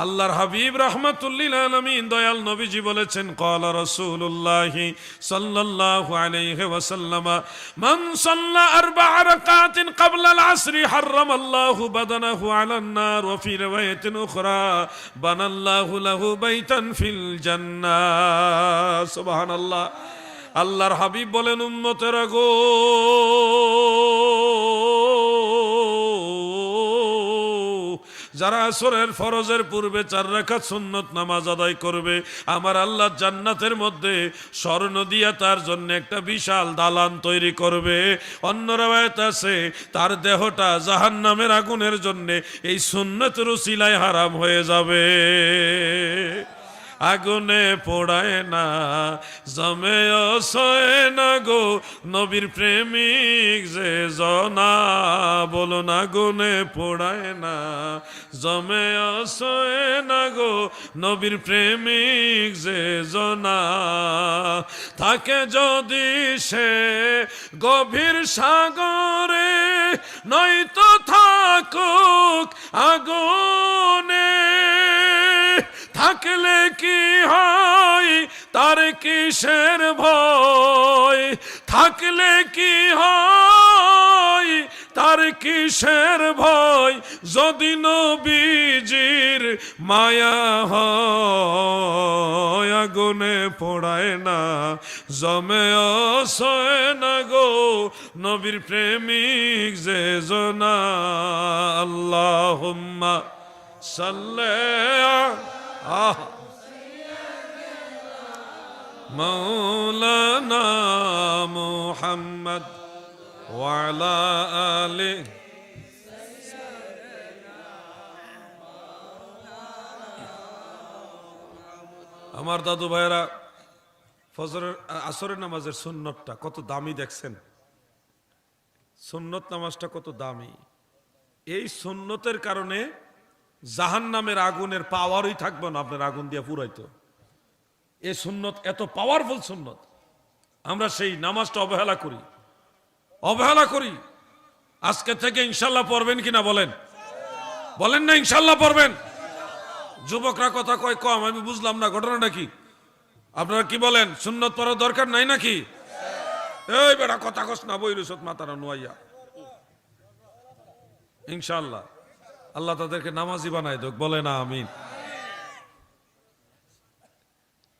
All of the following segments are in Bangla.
আল্লাহর হাবিব রাহমাতুল্লিল আলামিন দয়াল নবীজি বলেছেন, ক্বালা রাসূলুল্লাহ সাল্লাল্লাহু আলাইহি ওয়াসাল্লাম, মান সাল্লা আরবা'a রাকাতিন ক্বাবলা আল-আসরি হারামাল্লাহু বাদানাহু আলান নার ওয়া ফি রিওয়ায়াতিন উখরা বানাল্লাহু লাহু বাইতান ফিল জান্নাহ। সুবহানাল্লাহ। আল্লাহর হাবিব বলেন, উম্মতেরা গো, যারা আসরের ফরজের পূর্বে 4 রাকাত সুন্নত নামাজ আদায় করবে, আমার আল্লাহ জান্নাতের মধ্যে স্বর্ণ দিয়া তার জন্য একটা বিশাল দালান তৈরি করবে। অন্য রাওয়ায়াত আছে, তার দেহটা জাহান্নামের আগুনের জন্য এই সুন্নতের উসিলায় হারাম হয়ে যাবে। আগুনে পোড়ায় না, জমেও সয় না গো নবীর প্রেমিক যে জনা। বলুন, আগুনে পোড়ায় না, জমেও সয় না গো নবীর প্রেমিক যে জনা। থাকে যদি সে গভীর সাগরে, নয়তো থাকুক আগুনে। থাকলে কি হয় তার কিসের ভয়, থাকলে কি হয় তার কিসের ভয়, যদি নবীজির মায়া হয়। আগুনে পোড়ায় না, জমেও সয় না গো নবীর প্রেমিক যে জনা। আল্লাহুম্মা সাল্লি মাওলানা মুহাম্মদ ওয়া আলা আলি। আমার দাদু ভাইরা, ফজরের আসরের নামাজের সুন্নতটা কত দামি দেখছেন? সুন্নত নামাজটা কত দামি। এই সুন্নতের কারণে জাহান্নামের আগুনের পাওয়ারই থাকবে না, আপনার আগুন দিয়ে পুরাইতো। এই সুন্নত এত পাওয়ারফুল সুন্নত, আমরা সেই নামাজটা অবহেলা করি। আজকে থেকে ইনশাল্লাহ পড়বেন কিনা বলেন? বলেন না ইনশাল্লাহ পড়বেন? যুবকরা কথা কয় কম, আমি বুঝলাম না ঘটনাটা কি। আপনারা কি বলেন, সুন্নত পড়ার দরকার নাই নাকি? এই বেটা কথা কস না, বইরুসত মাতারা নুয়াইয়া। ইনশাল্লাহ আল্লাহ তাদেরকে নামাজি বানায় দেখ, বলে না আমিন।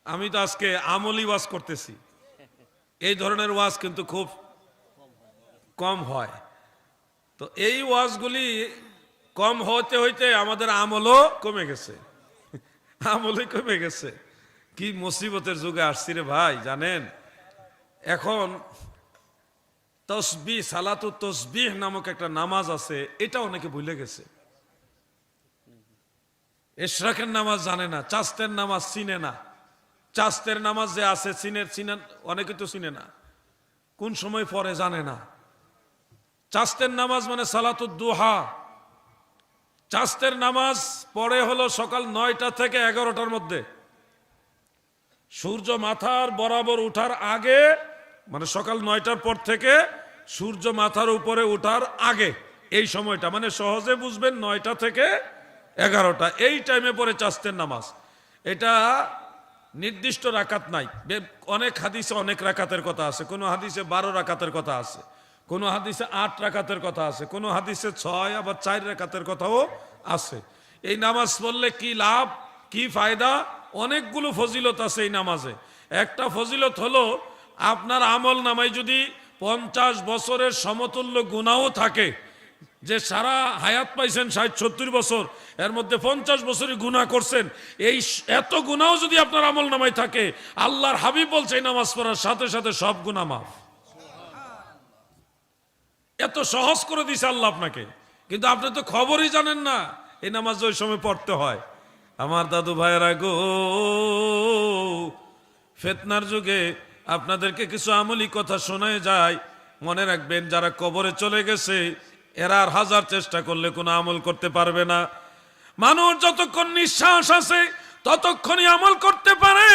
আমি তো আজকে আমলি ওয়াজ করতেছি, এই ধরনের ওয়াজ কিন্তু খুব কম হয়। তো এই ওয়াজগুলি কম হতে হইতে আমাদের আমলও কমে গেছে, আমলই কমে গেছে। কি মুসিবতের যুগে আসছি রে ভাই, জানেন? এখন তসবিহ, সালাতু তসবিহ নামক একটা নামাজ আছে, এটা অনেকে ভুলে গেছে। ইশরাকের নামাজ জানে না, চাস্তের নামাজ চিনে না। চাস্তের নামাজ যে আছে চিনেন, অনেকে তো চিনে না, কোন সময় পড়ে জানে না। চাস্তের নামাজ মানে সালাতুদ দুহা। চাস্তের নামাজ পড়ে হলো সকাল 9টা থেকে 11টার মধ্যে, সূর্য মাথার বরাবর উঠার আগে, মানে সকাল 9টার পর থেকে সূর্য মাথার উপরে উঠার আগে, এই সময়টা মানে সহজে বুঝবেন 9টা থেকে 11টা, এই টাইমে পড়ে চাস্তের নামাজ। এটা নির্দিষ্ট রাকাত নাই, অনেক হাদিসে অনেক রাকাতের কথা আছে, কোন হাদিসে 12 রাকাতের কথা আছে, কোন হাদিসে 8 রাকাতের কথা আছে, কোন হাদিসে 6 আবার 4 রাকাতের কথাও আছে। এই নামাজ পড়লে কি লাভ, কি ফায়দা? অনেকগুলো ফজিলত আছে এই নামাজে। একটা ফজিলত হলো, আপনার আমল নামায় যদি 50 বছরের সমতুল্য গুনাহও থাকে, যে সারা হায়াত পাইছেন 60-70 বছর, এর মধ্যে 50 বছরই গুনাহ করছেন, এই এত গুনাহও যদি আপনার আমল নামায় থাকে, আল্লাহর হাবিব বলছে এই নামাজ পড়ার সাথে সাথে সব গুনাহ মাফ। এত সহজ করে দিছে আল্লাহ আপনাকে, কিন্তু আপনি তো খবরই জানেন না এই নামাজ ওই সময় পড়তে হয়। আমার দাদু ভাইয়েরা গো, ফিতনার যুগে আপনাদেরকে কিছু আমলি কথা শোনায় যায়, মনে রাখবেন, যারা কবরে চলে গেছে এরা আর হাজার চেষ্টা করলে কোনো আমল করতে পারবে না। মানুষ যতক্ষণ নিঃশ্বাস আছে ততক্ষণই আমল করতে পারে,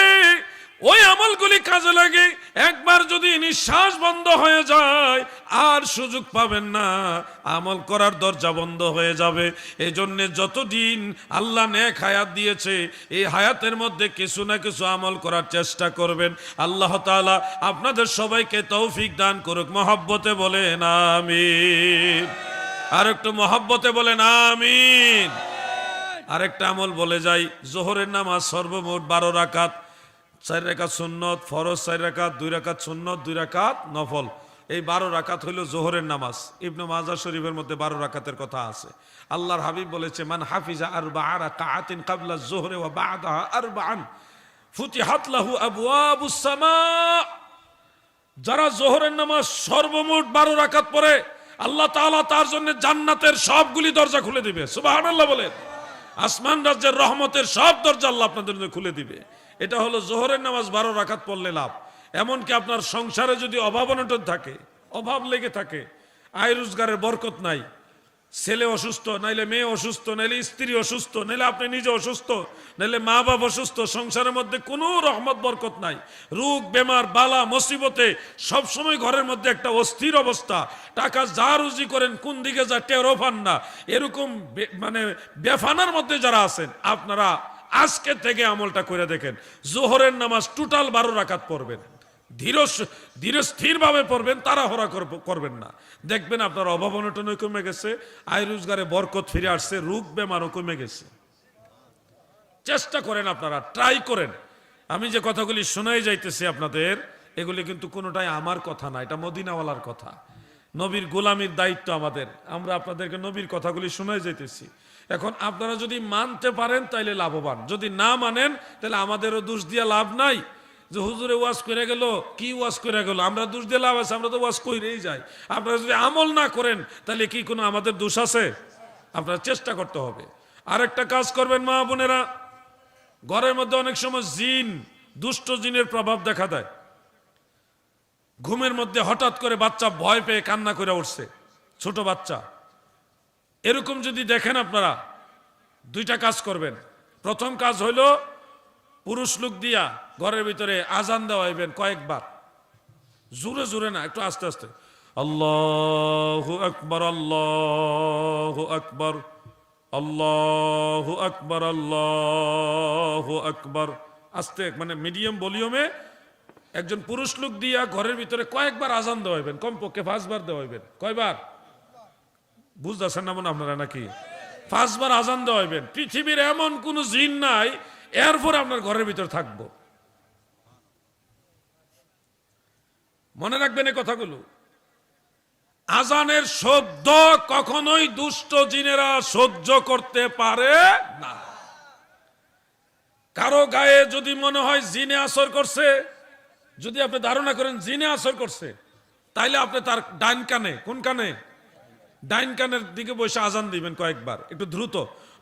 ওই আমলগুলি কাজে লাগে। একবার যদি নিঃশ্বাস বন্ধ হয়ে যায় আর সুযোগ পাবেন না, আমল করার দরজা বন্ধ হয়ে যাবে। এই জন্য যতদিন আল্লাহ নেক হায়াত দিয়েছে, এই হায়াতের মধ্যে কিছু না কিছু আমল করার চেষ্টা করবেন। আল্লাহ তাআলা আপনাদের সবাইকে তৌফিক দান করুক। মহব্বতে বলেন আমিন। আর একটু মহব্বতে বলেন আমিন। আরেকটা আমল বলে যাই, জোহরের নামাজ সর্বমোট 12 রাকাত, 4 রাকাত সুন্নত ফরজ, 4 রাকাত, 2 রাকাত সুন্নত, 2 রাকাত নফল। এই 12 রাকাত হইল জোহরের নামাজ। ইবনে মাজাহ শরীফের মধ্যে 12 রাকাতের কথা আছে। আল্লাহর হাবিব বলেছে, মান হাফিজা আরবা'a রাকাআতিন ক্বাবলা যুহরি ওয়া বা'দাহা আরবা'আন ফুতিহাত লাহু আবওয়াবুস সামা। যারা জোহরের নামাজ সর্বমোট 12 রাকাত পড়ে, আল্লাহ তাআলা তার জন্য জান্নাতের সবগুলি দরজা খুলে দিবে। সুবহানাল্লাহ বলেন। আসমান রাজ্যের রহমতের সব দরজা আল্লাহ আপনাদের জন্য খুলে দিবে। এটা হলো জোহরের নামাজ 12 রাকাত পড়লে লাভ। এমনকি আপনার সংসারে যদি অভাব অনটন থাকে, অভাব লেগে থাকে, আয় রোজগারের বরকত নাই, ছেলে অসুস্থ, নাইলে মেয়ে অসুস্থ, নাইলে স্ত্রী অসুস্থ, নাইলে আপনি নিজে অসুস্থ, নাইলে মা বাপ অসুস্থ, সংসারের মধ্যে কোনো রহমত বরকত নাই, রোগ বেমার বালা মুসিবতে সবসময় ঘরের মধ্যে একটা অস্থির অবস্থা, টাকা যা রুজি করেন কোন দিকে যা টেরও পান না, এরকম মানে বেফানার মধ্যে যারা আছেন, আপনারা আজকে থেকে আমলটা করে দেখেন। জোহরের নামাজ টোটাল 12 রাকাত পড়বেন, ধীর স্থির ভাবে পড়বেন, তাড়াহুড়া করবেন না। দেখবেন আপনার অভাব অনটন কমে গেছে, আয় রোজগারে বরকত ফিরে আসছে, রোগ বেমারও কমে গেছে। চেষ্টা করেন, আপনারা ট্রাই করেন। আমি যে কথাগুলি শোনাই যাইতেছি আপনাদের, এগুলি কিন্তু কোনোটাই আমার কথা না, এটা মদিনাওয়ালার কথা। নবীর গোলামির দায়িত্ব আমাদের, আমরা আপনাদেরকে নবীর কথাগুলি শোনাই যাইতেছি। এখন আপনারা যদি মানতে পারেন তাইলে লাভবান, যদি না মানেন তাহলে আমাদেরও দোষ দিয়ে লাভ নাই যে হুজুরে ওয়াজ করে গেল, কি ওয়াজ করে গেল, আমরা দোষ দিয়ে লাভ আছে, আমরা তো ওয়াজ কইরেই যাই। আপনারা যদি আমল না করেন তাহলে কি কোনো আমাদের দোষ আছে? আপনারা চেষ্টা করতে হবে। আরেকটা কাজ করবেন মা বোনেরা, ঘরের মধ্যে অনেক সময় জিন, দুষ্ট জিনের প্রভাব দেখা দেয়। ঘুমের মধ্যে হঠাৎ করে বাচ্চা ভয় পেয়ে কান্না করে উঠছে, ছোট বাচ্চা, এরকম যদি দেখেন আপনারা 2টা কাজ করবেন। প্রথম কাজ হইল পুরুষ লোক দিয়া ঘরের ভিতরে আজান দেওয়াইবেন কয়েকবার, জোরে জোরে না, একটু আস্তে আস্তে। আল্লাহু আকবার, আল্লাহু আকবার, আল্লাহু আকবার, আল্লাহু আকবার। আস্তে, মানে মিডিয়াম ভলিউমে একজন পুরুষ লোক দিয়া ঘরের ভিতরে কয়েকবার আজান দেওয়াইবেন, কমপক্ষে 5 বার দেওয়াইবেন। কয়বার বুঝতেছেন না মনে আপনারা নাকি? 5 বার আজান দেওয়াইবেন। পৃথিবীর এমন কোন জিন নাই এরপর আপনার ঘরের ভিতর থাকবো। মনে রাখবেন এই কথাগুলো। আজানের শব্দ কখনোই দুষ্ট জিনেরা সহ্য করতে পারে না। কারো গায়ে যদি মনে হয় জিনে আসর করছে, যদি আপনি ধারণা করেন জিনে আসর করছে, তাইলে আপনি তার ডাইন কানে, কোন কানে? ডাইন কানের দিকে বসে আজান দিবেন কয়েকবার, একটু দ্রুত।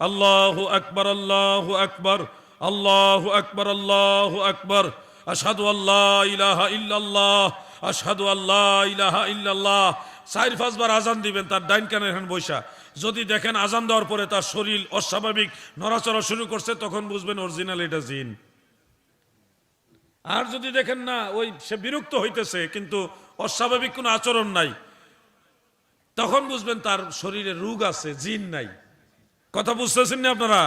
আল্লাহু আকবার, আল্লাহু আকবার, আল্লাহু আকবার, আল্লাহু আকবার, আশহাদু আল্লা ইলাহা ইল্লাল্লাহ, আশহাদু আল্লা ইলাহা ইল্লাল্লাহ। 4-5 বার আজান দিবেন তার ডাইন কানের এখানে বসা। যদি দেখেন আজান দেওয়ার পরে তার শরীর অস্বাভাবিক নড়াচড়া শুরু করছে, তখন বুঝবেন অরিজিনাল এটা জিন। আর যদি দেখেন না, ওই সে বিরক্ত হইতেছে কিন্তু অস্বাভাবিক কোনো আচরণ নাই, তখন বুঝবেন তার শরীরে রোগ আছে, জিন নাই। কথা বুঝতেছেন না আপনারা?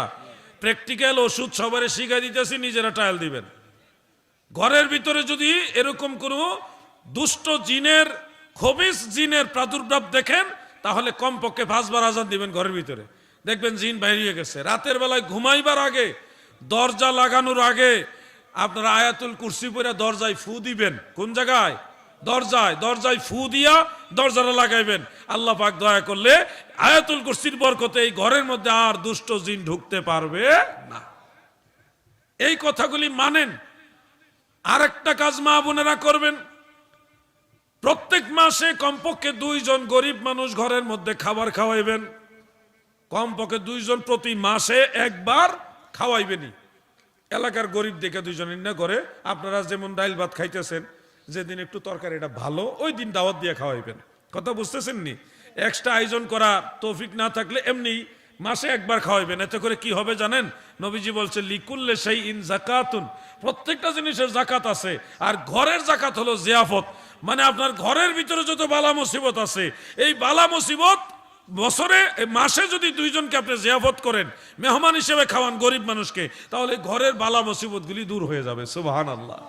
প্র্যাকটিক্যাল ওষুধ সবারে শিখাই দিতেছি, নিজেরা ট্রায়াল দিবেন। ঘরের ভিতরে যদি এরকম কোনো দুষ্ট জিনের, খবিস জিনের প্রাদুর্ভাব দেখেন, তাহলে কমপক্ষে 5 বার আজান দিবেন ঘরের ভিতরে, দেখবেন জিন বাইরে গেছে। রাতের বেলায় ঘুমাইবার আগে, দরজা লাগানোর আগে আপনারা আয়াতুল কুরসি পড়ে দরজায় ফু দিবেন। কোন জায়গায়? দরজায়। দরজায় ফু দিয়া দরজাটা লাগাইবেন। আল্লাহ পাক দয়া করলে আয়াতুল কুরসির বরকতে এই ঘরের মধ্যে আর দুষ্ট জিন ঢুকতে পারবে না। এই কথাগুলি মানেন। আরেকটা কাজ মা বোনেরা করবেন, প্রত্যেক মাসে কমপক্ষে 2 জন গরিব মানুষ ঘরের মধ্যে খাবার খাওয়াইবেন। কমপক্ষে 2 জন প্রতি মাসে একবার খাওয়াইবেনই। এলাকার গরিব দেখে 2 জন না করে, আপনারা যেমন ডাইল ভাত খাইতেছেন, যেদিন একটু তরকারিটা ভালো ওই দিন দাওয়াত দিয়ে খাওয়াইবেন। কথা বুঝতেছেন নি? এক্সট্রা আয়োজন করা তৌফিক না থাকলে এমনি মাসে একবার খাওয়াবেন। এতে করে কি হবে জানেন? নবীজি বলছে লিকুল্লে শাইইন যাকাতুন, প্রত্যেকটা জিনিসের যাকাত আছে। আর ঘরের যাকাত হলো জিয়াফত, মানে আপনার ঘরের ভিতরে যত বালা মুসিবত আছে, এই বালা মুসিবত বছরে মাসে যদি দুইজনকে আপনি জিয়াফত করেন, মেহমান হিসেবে খাওয়ান গরিব মানুষকে, তাহলে ঘরের বালা মুসিবতগুলি দূর হয়ে যাবে। সুবহানাল্লাহ।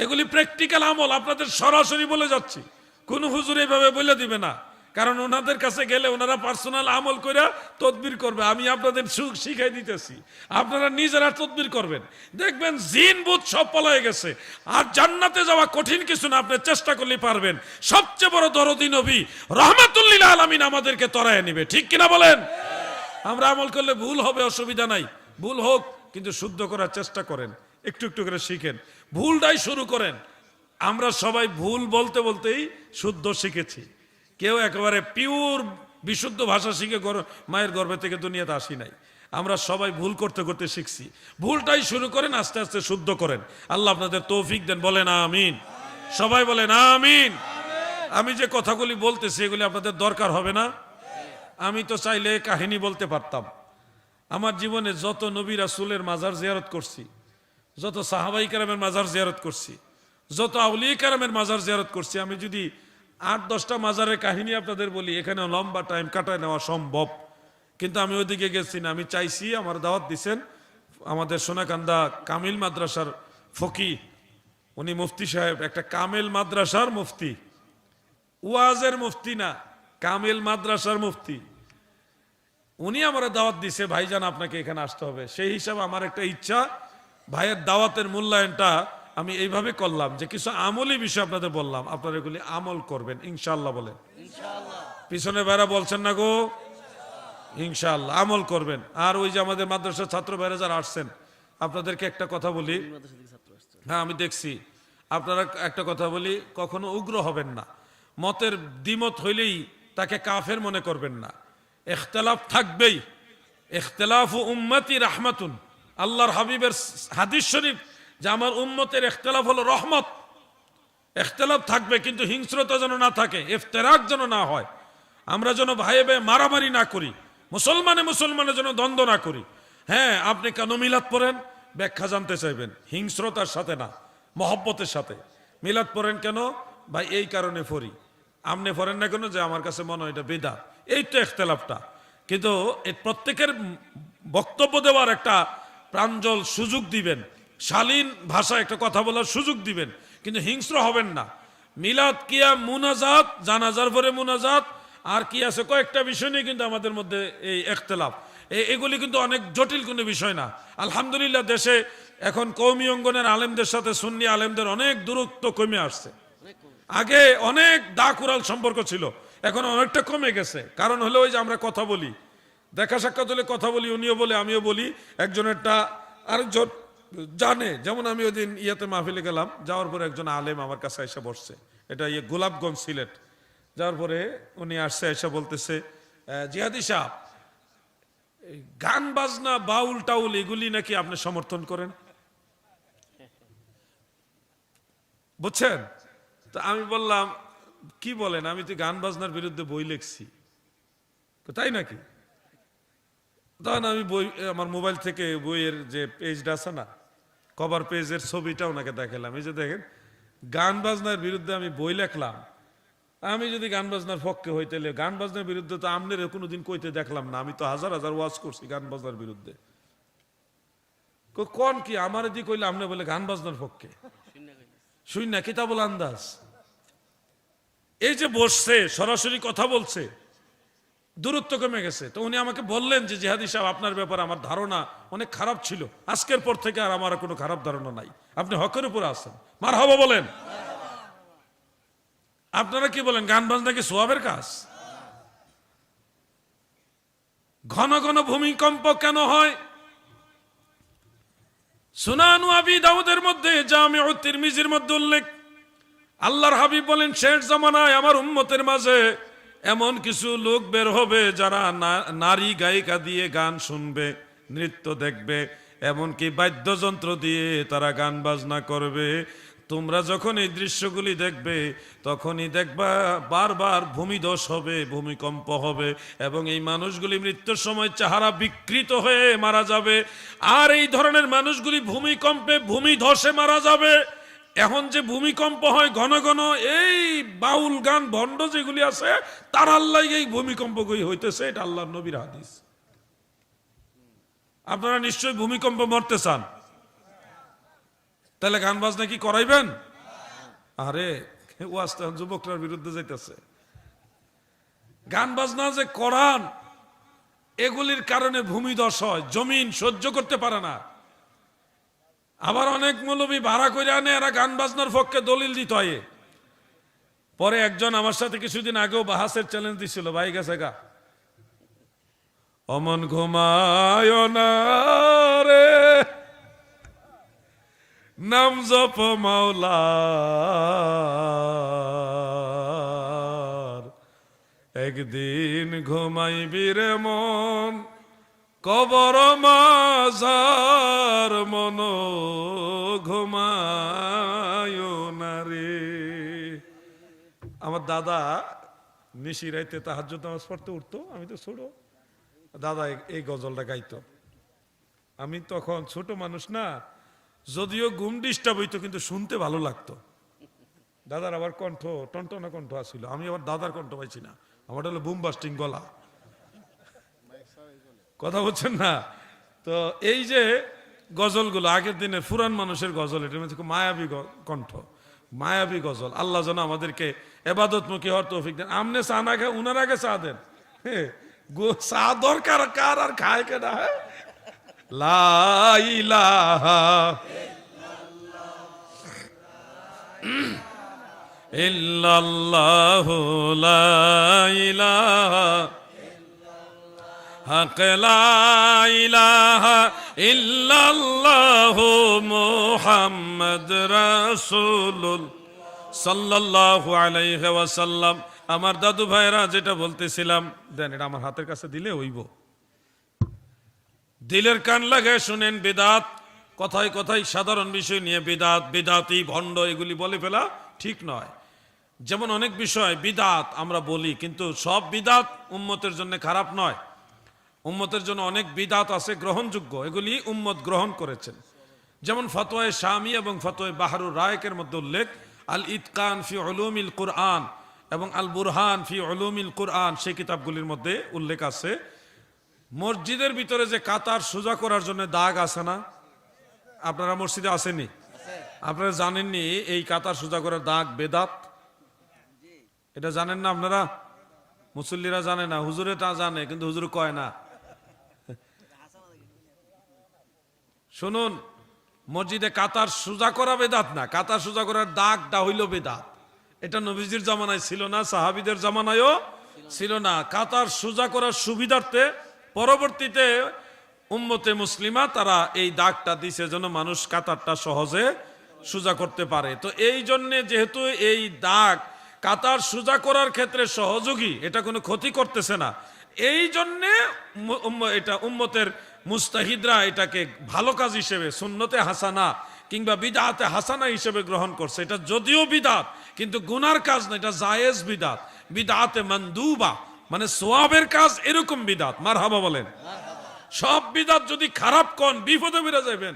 এগুলি প্র্যাকটিক্যাল আমল, আপনাদের সরাসরি বলে যাচ্ছি। কোন হুজুর এইভাবে বলে দিবে না, কারণ ওনাদের কাছে গেলে ওনারা পার্সোনাল আমল করে তদবির করবে। আমি আপনাদের সুখ শিখাই দিতেছি, আপনারা নিজেরা তদবির করবেন, দেখবেন জিন ভূত সব পলায় গেছে। আর জান্নাতে যাওয়া কঠিন কিছু না, আপনি চেষ্টা করলে পারবেন। সবচেয়ে বড় দরদি নবী রাহমাতুল লিল আলামিন আমাদেরকে তরায় নিবে, ঠিক কিনা বলেন? আমরা আমল করলে ভুল হবে, অসুবিধা নাই, ভুল হোক, কিন্তু শুদ্ধ করার চেষ্টা করেন, একটু একটু করে শিখেন, ভুলটাই শুরু করেন। আমরা সবাই ভুল বলতে বলতেই শুদ্ধ শিখেছি, কেউ একেবারে পিওর বিশুদ্ধ ভাষা শিখে মায়ের গর্ভে থেকে দুনিয়াতে আসি নাই। আমরা সবাই ভুল করতে করতে শিখছি। ভুলটাই শুরু করেন, আস্তে আস্তে শুদ্ধ করেন। আল্লাহ আপনাদের তৌফিক দেন, বলেন আমিন। সবাই বলেন আমিন। আমি যে কথাগুলি বলতেছি এগুলি আপনাদের দরকার হবে না? আমি তো চাইলে কাহিনী বলতে পারতাম। আমার জীবনে যত নবী রাসূলের মাজার জিয়ারত করছি, যত সাহাবাই কেরামের মাজার জিয়ারত করছি, যত আউলিয়া কেরামের মাজার জিয়ারত করছি, আমি যদি 8-10টা মাজারের কাহিনী আপনাদের বলি, এখানে লম্বা টাইম কাটায় নেওয়া সম্ভব। কিন্তু আমি ওইদিকে গেছি না, আমি চাইছি, আমার দাওয়াত দিছেন আমাদের সোনাকান্দা কামিল মাদ্রাসার ফকি, উনি মুফতি সাহেব, একটা কামিল মাদ্রাসার মুফতি, ওয়াজের মুফতি না, কামিল মাদ্রাসার মুফতি। উনি আমার দাওয়াত দিছে, ভাইজান আপনাকে এখানে আসতে হবে। সেই হিসাবে আমার একটা ইচ্ছা, ভাইয়ের দাওয়াতের মূল্যায়নটা আমি এইভাবে করলাম যে কিছু আমলি বিষয় আপনাদের বললাম, আপনারা এগুলি আমল করবেন ইনশাআল্লাহ। বলেন পিছনে ভাইরা বলছেন না গো, ইনশাআল্লাহ আমল করবেন। আর ওই যে আমাদের মাদ্রাসার ছাত্র ভাইরা যারা আসছেন, আপনাদেরকে একটা কথা বলি, হ্যাঁ আমি দেখছি, আপনারা একটা কথা বলি, কখনো উগ্র হবেন না। মতের দ্বিমত হইলেই তাকে কাফের মনে করবেন না। ইখতিলাফ থাকবেই, ইখতিলাফু উম্মতি রাহমাতুন, আল্লাহর হাবিবের হাদিস শরীফ যে আমার উম্মতের ইখতিলাফ হলো রহমত। ইখতিলাফ থাকবে, কিন্তু হিংস্রতা যেন না থাকে, ইফতিরাক যেন না হয়। আমরা যেন ভাই ভাই মারামারি না করি, মুসলমানে মুসলমানের জন্য দ্বন্দ্ব না করি। হ্যাঁ, আপনি কেন মিলাদ পড়েন ব্যাখ্যা জানতে চাইবেন, হিংস্রতার সাথে না, মহব্বতের সাথে। মিলাদ পড়েন কেন ভাই? এই কারণে পড়ি। আপনি পড়েন না কেন? যে আমার কাছে মনে হয় এটা বিদআত। এই তো ইখতিলাফটা। কিন্তু এই প্রত্যেকের বক্তব্য দেওয়ার একটা প্রাঞ্জল সুযোগ দিবেন, শালীন ভাষায় একটা কথা বলার সুযোগ দিবেন, কিন্তু হিংস্র হবেন না। মিলাদ কিয়া মুনাজাত, জানাজার পরে মুনাজাত, আর কি আছে কয়েকটা বিষয় নিয়ে কিন্তু আমাদের মধ্যে এই ইখতিলাফ। এগুলি কিন্তু অনেক জটিল কোনো বিষয় না। আলহামদুলিল্লাহ দেশে এখন কওমি অঙ্গনের আলেমদের সাথে সুন্নি আলেমদের অনেক দূরত্ব কমে আসছে। আগে অনেক দাকুরাল সম্পর্ক ছিল, এখন অনেকটা কমে গেছে। কারণ হলো ওই যে আমরা কথা বলি, দেখা সাক্ষাৎ হলে কথা বলি, উনিও বলে আমিও বলি, একজনেরটা আরেকজন জানে। যেমন আমি ওই দিন ইয়াতে মাহফিলে গেলাম, যাওয়ার পরে একজন আলেম আমার কাছে এসে বসছে, এটা গোলাপগঞ্জ সিলেট। যাওয়ার পরে উনি আসছে, এসে বলতেছে, জিহাদি সাহেব, গান বাজনা বাউল টাউল এগুলি নাকি আপনি সমর্থন করেন, বুঝছেন? তো আমি বললাম কি বলেন, আমি তো গান বাজনার বিরুদ্ধে বই লিখছি। তাই নাকি? তখন আমি বই, আমার মোবাইল থেকে বইয়ের যে পেজটা আছে না, কভার পেজের ছবিটা ওনাকে দেখালাম, এই যে দেখেন, গান বাজনার বিরুদ্ধে আমি বই লেখলাম। আমি যদি গান বাজনার পক্ষে হই, তাহলে গান বাজনার বিরুদ্ধে তো আপনার কোনোদিন কইতে দেখলাম না। আমি তো হাজার হাজার ওয়াজ করছি গান বাজনার বিরুদ্ধে। কোন কি আমার এদিকে কইলে আপনি বলে গান বাজনার পক্ষে, শুন না কিতাবুল আন্দাজ। এই যে বসছে, সরাসরি কথা বলছে, দূরত্ব কমে গেছে। তো উনি আমাকে বললেন যে জিহাদি সাহেব, আপনার ব্যাপারে আমার ধারণা অনেক খারাপ ছিল, আজকের পর থেকে আর আমার কোনো খারাপ ধারণা নাই, আপনি হকের উপরে আছেন। মারহাবা বলেন। আপনারা কি বলেন, গান বাজনা কি সোয়াবের কাজ? ঘন ঘন ভূমিকম্প কেন হয়? সুনান আবি দাউদের মধ্যে, জামিউ তিরমিজির মধ্যে উল্লেখ, আল্লাহর হাবিব বলেন, শেষ জামানায় আমার উম্মতের মাঝে এমন কিছু লোক বের হবে যারা নারী গায়িকা দিয়ে গান শুনবে, নৃত্য দেখবে, এমনকি বাদ্যযন্ত্র দিয়ে তারা গান বাজনা করবে। তোমরা যখন এই দৃশ্যগুলি দেখবে তখনই দেখবা বারবার ভূমিধস হবে, ভূমিকম্প হবে, এবং এই মানুষগুলি মৃত্যুর সময় চেহারা বিকৃত হয়ে মারা যাবে। আর এই ধরনের মানুষগুলি ভূমিকম্পে ভূমিধসে মারা যাবে। এখন যে ভূমিকম্প হয় ঘন ঘন, এই বাউল গান ভণ্ড যেগুলি আছে তার আল্লাহ এই ভূমিকম্প হইতেছে, এটা আল্লাহর নবীর হাদিস। আপনারা নিশ্চয়ই ভূমিকম্প মরতে চান, তাহলে গান বাজনা কি করাইবেন? আরে ওয়াজ তো যুবকরার বিরুদ্ধে যাইতেছে। গান বাজনা যে করান, এগুলির কারণে ভূমিধস হয়, জমিন সহ্য করতে পারে না। আবার অনেক মৌলবী ভাড়া করে আনে, এরা গান বাজনার পক্ষে দলিল দিতে হয়। পরে একজন আমার সাথে কিছুদিন আগেও বাহাসের চ্যালেঞ্জ দিছিল, ভাই গেছে গা, অমন ঘুমায় না রে, নাম জপ মাওলার, একদিন ঘুমাইবি রে মন, কবর মাজার মন ঘুমায় না রে। আমার দাদা নিশি রাইতে তাহাজ্জুদ নামাজ পড়তে উঠতো, আমি তো ছোট, দাদা এই গজলটা গাইতো। আমি তখন ছোট মানুষ না, যদিও ঘুম ডিস্টার্ব হইতো কিন্তু শুনতে ভালো লাগতো। দাদার আবার কণ্ঠ টনটনা কণ্ঠ আসছিল, আমি আবার দাদার কণ্ঠ পাইছি না, আমার হলো বুম বাস্টিং গলা, কথা বলছেন না। তো এই যে গজলগুলো আগের দিনে পুরান মানুষের গজল, এটা হচ্ছে মায়াবী কণ্ঠ, মায়াবী গজল। আল্লাহ যেন আমাদেরকে এবাদতমুখী হওয়ার তৌফিক দেন। আমনে চা না খায়, উনার আগে চা দেন। চা দরকার কার, আর খায় কেনা? লা ইলাহা ইল্লাল্লাহু লা ইলাহা হক লা ইলাহা ইল্লাল্লাহু মুহাম্মদ রাসূলুল্লাহ সাল্লাল্লাহু আলাইহি ওয়াসাল্লাম। আমার দাদু ভাইরা যেটা বলতেছিলাম, দেন এটা আমার হাতের কাছে দিলে হইব, দিলের কান লাগে শুনেন। বিদাত কথায় কথায় সাধারণ বিষয় নিয়ে বিদাত, বিদাতি, ভণ্ড এগুলি বলে ফেলা ঠিক নয়। যেমন অনেক বিষয় বিদাত আমরা বলি, কিন্তু সব বিদাত উম্মতের জন্য খারাপ নয়। উম্মতের জন্য অনেক বিদাত আছে গ্রহণযোগ্য, এগুলি উম্মত গ্রহণ করেছেন। যেমন ফতোয়ায়ে শামি এবং ফতোয়ায়ে বাহরুর রায়েকের মধ্যে উল্লেখ, আল ইতকান ফি উলুমিল কুরআন এবং আল বুরহান ফি উলুমিল কুরআন, সেই কিতাবগুলির মধ্যে উল্লেখ আছে মসজিদের ভিতরে যে কাতার সোজা করার জন্য দাগ আছে না, আপনারা মসজিদে আসেনি, আপনারা জানেননি এই কাতার সোজা করার দাগ বেদাত? এটা জানেন না আপনারা? মুসল্লিরা জানে না, হুজুরে তা জানে কিন্তু হুজুর কয় না। শুনুন, মসজিদে কাতার সোজা করা বেদাত না, কাতার সোজা করার দাগটা হইল বেদাত। এটা নবীজির জামানায় ছিল না, সাহাবীদের জামানায়ও ছিল না। কাতার সোজা করার সুবিধার্থে পরবর্তীতে উম্মতে মুসলিমা তারা এই দাগটা দিছে যেন মানুষ কাতারটা সহজে সোজা করতে পারে। তো এই জন্যে যেহেতু এই দাগ কাতার সোজা করার ক্ষেত্রে সহযোগী, এটা কোনো ক্ষতি করতেছে না, এই জন্যে এটা উম্মতের মুস্তাহিদরা এটাকে ভালো কাজ হিসেবে সুন্নতে হাসানা কিংবা বিদআতে হাসানা হিসেবে গ্রহণ করছে। এটা যদিও বিদআত কিন্তু গুনার কাজ না, এটা জায়েজ বিদআত, বিদআতে মানদুবা মানে সওয়াবের কাজ, এরকম বিদআত। মারহাবা বলেন। সব বিদআত যদি খারাপ কোন বিপদে বেড়ে যাবেন।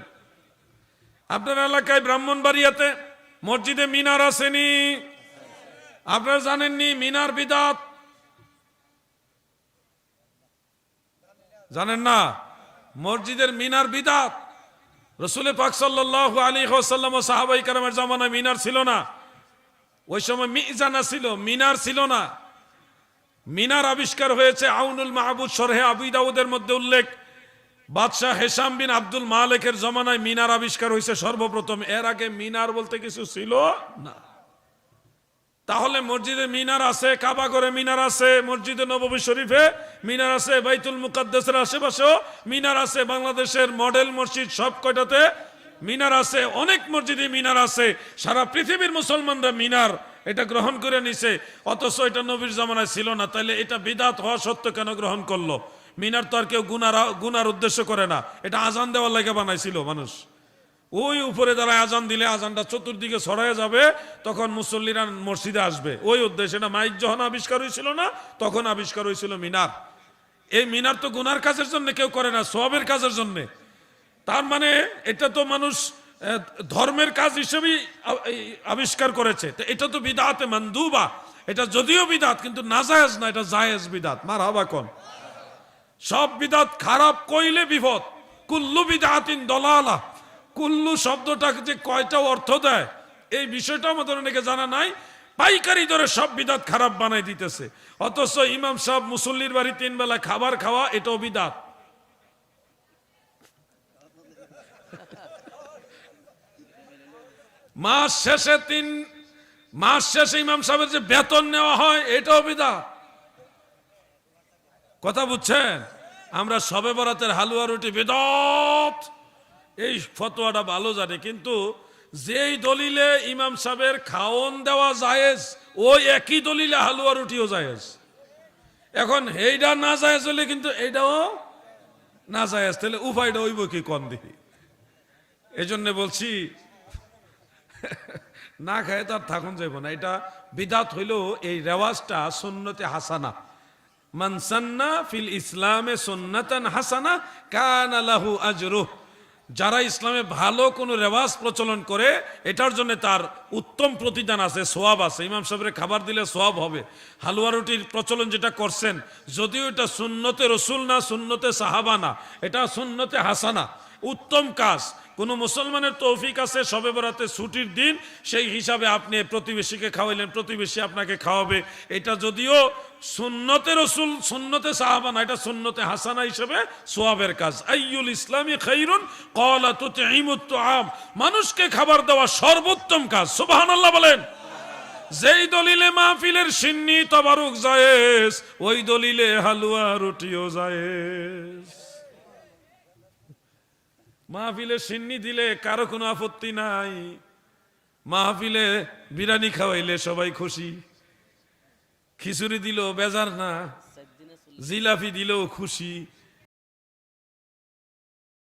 আপনার এলাকায় ব্রাহ্মণবাড়িয়াতে মসজিদে মিনার আসেনি? আপনারা জানেননি মিনার বিদআত? জানেন না? মসজিদের মিনার বিদআত। রাসূল পাক সাল্লাল্লাহু আলাইহি ওয়াসাল্লাম ও সাহাবায়ে কেরামের জামানায় মিনার ছিল না, ওই সময় মিজানা ছিল, মিনার ছিল না। মিনার আবিষ্কার হয়েছে আউনুল মাহবুদ শরহে আবু দাউদের মধ্যে উল্লেখ, বাদশাহ হেশাম বিন আব্দুল মালিকের জমানায় মিনার আবিষ্কার হয়েছে সর্বপ্রথম। এর আগে মিনার বলতে কিছু ছিল না। তাহলে মসজিদে মিনার আছে, কাবা ঘরে মিনার আছে, মসজিদে নববী শরীফে মিনার আছে, বাইতুল মুকাদ্দাসের আশেপাশেও মিনার আছে, বাংলাদেশের মডেল মসজিদ সব কয়টাতে মিনার আছে, অনেক মসজিদে মিনার আছে। সারা পৃথিবীর মুসলমানরা মিনার এটা গ্রহণ করে নিছে, অথচ এটা নবীর জামানায় ছিল না। তাইলে এটা বিদআত হওয়া সত্ত্বেও কেন গ্রহণ করলো? মিনার তো আর কেউ গুনার উদ্দেশ্য করে না, এটা আজান দেওয়ার লাগে বানাইছিল মানুষ। ওই উপরে দাঁড়ায় আজান দিলে আজানটা চতুর্দিকে ছড়ায় যাবে, তখন মুসল্লিরা মসজিদে আসবে। ওই উদ্দেশ্যে না, মাইক যখন আবিষ্কার হয়েছিল না, তখন আবিষ্কার হয়েছিল মিনার। এই মিনার তো গুনার কাজের জন্য কেউ করে না, সওয়াবের কাজের জন্য। তার মানে এটা তো মানুষ ধর্মের কাজ হিসেবেই আবিষ্কার করেছে। তো এটা তো বিদআতে মানদুবা, এটা যদিও বিদআত কিন্তু নাজায়েজ না, এটা জায়েজ বিদআত। মারহাবা কোন। সব বিদআত খারাপ কইলে বিপদ। কুল্লু বিদআতিন দলালা। কুল্লু শব্দটাকে যে কয়টা অর্থ দেয় এই বিষয়টা আমাদের অনেকে জানা নাই। পাইকারি দরে সব বিদআত খারাপ বানাই দিতেছে। অথচ ইমাম সাহেব মুসল্লির বাড়ি 3 বেলা খাবার খাওয়া, এটাও বিদআত। মাস শেষে ইমাম সাহেবের যে বেতন নেওয়া হয়, এটাও বিদআত। কথা বুঝছেন? আমরা শবে বরাতের হালুয়া রুটি বিদআত, এই ফতোয়াটা ভালো জানে, কিন্তু যেই দলিলে ইমাম সাহেবের খাওন দেওয়া জায়েজ, ওই একই দলিলে হালুয়া রুটিও জায়েজ। এখন এইটা না জায়েজ হলে কিন্তু এইটাও না জায়েজ, তাহলে উপায়টা হইব কি কোন দিকে? এই জন্য বলছি না খায় তার থাকুন যাইব না। এটা বিদআত হইলেও এই রেওয়াজটা সুন্নতে হাসানা। মান সান্না ফিল ইসলামে সুন্নাতান হাসানা কানা লাহু আজরুহ। যারা ইসলামে ভালো কোনো রেওয়াজ প্রচলন করে, এটার জন্য তার উত্তম প্রতিদান আছে, সোয়াব আছে। ইমাম সাহেবের খাবার দিলে সোয়াব হবে। হালুয়া রুটির প্রচলন যেটা করছেন, যদিও এটা সুন্নতে রসুল না, সুন্নতে সাহাবা না, এটা সুন্নতে হাসানা, উত্তম কাজ। কোন মুসলমানের তৌফিক আছে শবে বরাতে ছুটির দিন, সেই হিসাবে আপনি প্রতিবেশীকে খাওয়াইলেন, প্রতিবেশী আপনাকে খাওয়াবে। এটা যদিও সুন্নতে রসুল, সুন্নতে সাহাবা না, এটা সুন্নতে হাসানা হিসেবে সোয়াবের কাজ। আইয়ুল ইসলামি খাইরুন ক্বালা তুতঈমুত তুআম। মানুষকে খাবার দেওয়া সর্বোত্তম কাজ। সুবহানাল্লাহ বলেন। যেই দলিলে মাহফিলের সিন্নি তাবারুক জায়েজ, ওই দলিলে হালুয়া রুটিও জায়েজ। মাহফিলে সিন্নি দিলে কারো কোনো আপত্তি নাই। মাহফিলে বিরিয়ানি খাওয়াইলে সবাই খুশি, খিচুড়ি দিলেও বেজার না, জিলাপি দিলেও খুশি।